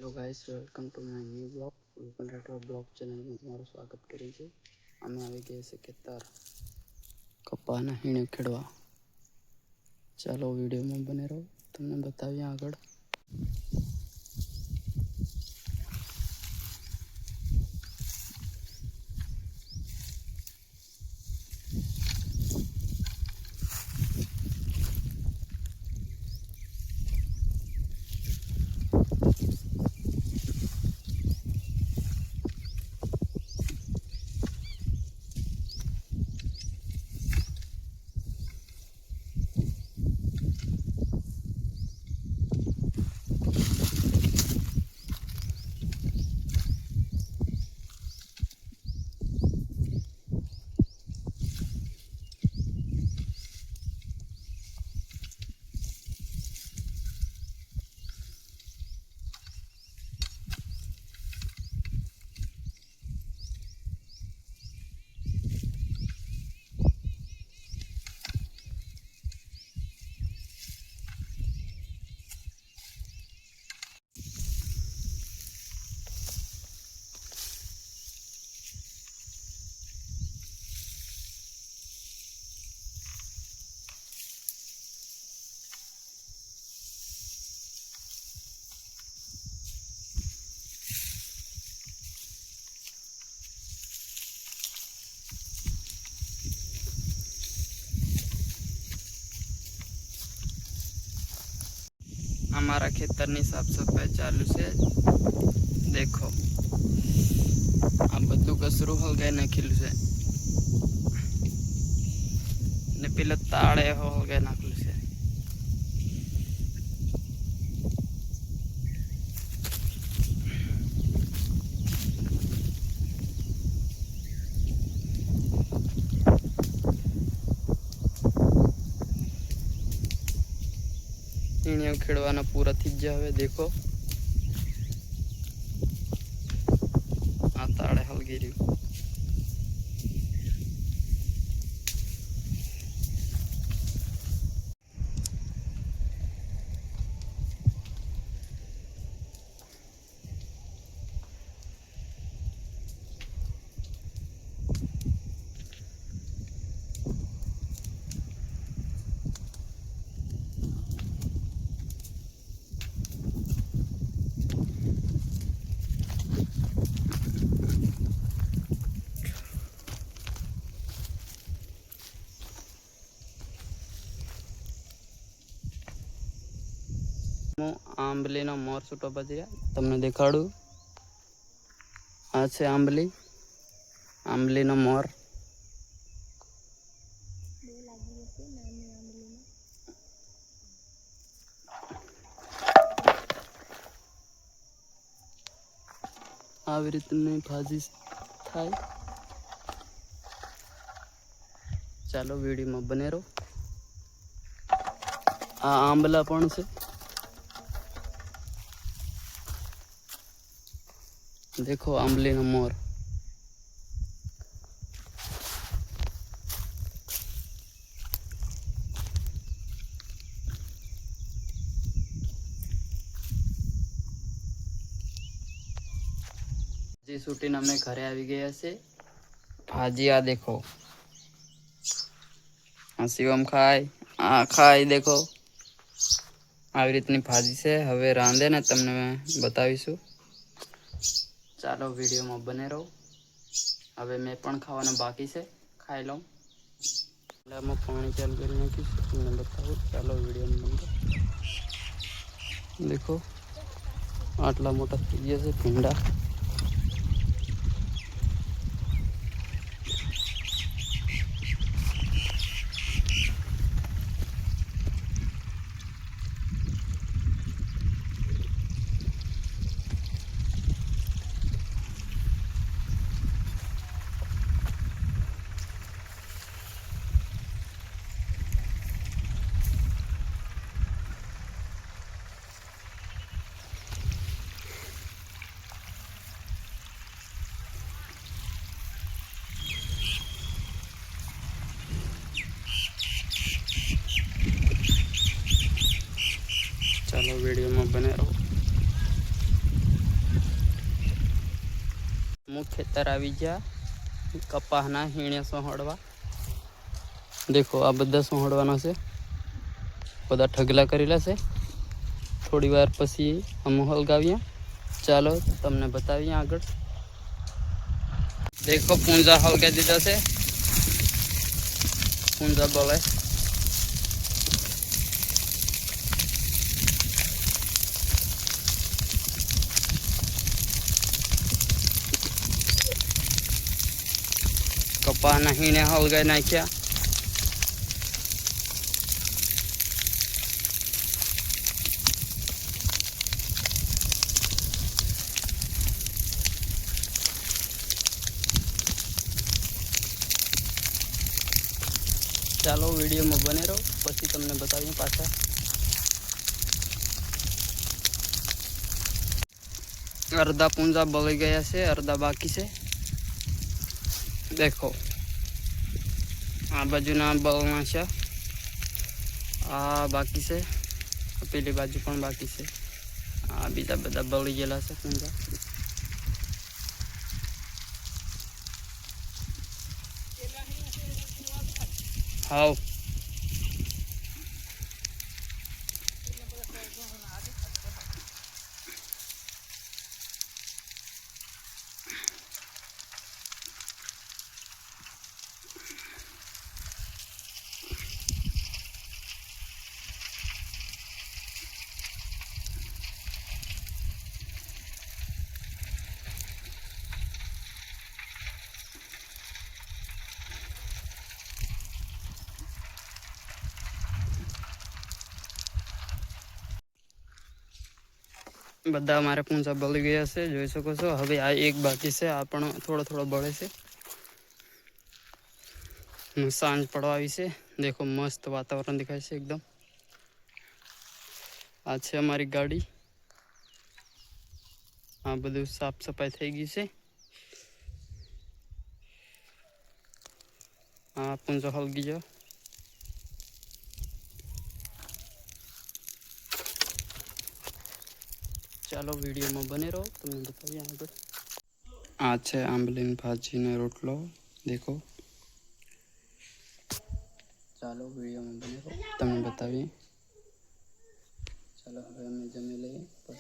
Hello guys, welcome to my new blog Vipin Rathwa blog channel में તમારું સ્વાગત કરું છું। અમે આવી ગયા છે ખેતર કપાના હીણે ખેડવા। ચાલો વિડીયોમાં બને રહો, તમને બતાવીએ આગળ। हमारा खेतरनी साफ सफाई चालू से देखो आ बधु कसरू हो गए नाखेलू से ने पेला ताड़े हो गए नाखेलू से। खेड़वाना पूरा थी जावे देखो आ ताड़े हलगी आंबली नो मोर छूटो बची तमने देखाड़ू। आ छे आंबली आंबली नो मोर આવી રીતની ભાજી થાય। ચાલો વિડીયોમાં બને રહો। આ આંબલા પણ છે देखो आंबली नो मोर। जी शूटिंग अमे घरे आवी गया से भाजी आ देखो आ शिवम खाय देखो આવી રીતની ભાજી છે। હવે રાંધે ને તમને બતાવીશું। ચાલો વિડીયોમાં બને રહો। હવે મેં પણ ખાવાનું બાકી છે, ખાઈ લઉં। એટલે આમાં પાણી ચાલુ કરી નાખીશ, તમને બતાવું। ચાલો વિડીયોમાં બને देखो આટલા મોટા થઈ ગયા છે ભીંડા। ચાલો વિડીયોમાં બને રહો। હું ખેતર આવી ગયા કપાસના હીણે સોહળવા. દેખો આ બધા સોહળવાના છે, બધા ઢગલા કરેલા છે. થોડી વાર પછી અમુ હલગાવ્યા. ચાલો તમને બતાવીએ આગળ. દેખો પૂંજા હલગાવી દીધા છે. પૂંજા બોલે કપાસના હીણે હલગાવી નાખ્યા. ચાલો વિડીયોમાં બને રહો, પછી તમને બતાવીએ પાછા. અડધા પૂંજા બળી ગયા છે, અડધા બાકી છે. દેખો આ બાજુના બળના છે, આ બાકી છે, પેલી બાજુ પણ બાકી છે. આ બીજા બધા બળી ગયેલા છે પૂંજા. હાવ બધા અમારે પૂંજા બળી ગયા છે, જોઈ શકો છો. હવે આ એક બાકી છે, આ પણ થોડો થોડો બળે છે. સાંજ પડવા આવી છે. દેખો મસ્ત વાતાવરણ દેખાય છે એકદમ. આ છે અમારી ગાડી. આ બધું સાફ સફાઈ થઈ ગઈ છે. આ પૂંજો હલગી ગયો. ચાલો વિડીયોમાં બને રહો, તમને બતાવીએ આગળ. આ છે આંબલીની ભાજીનો રોટલો. દેખો ચાલો વિડીયોમાં બને રહો, તમને બતાવીએ. ચાલો હવે અમે જમી લઈએ પછી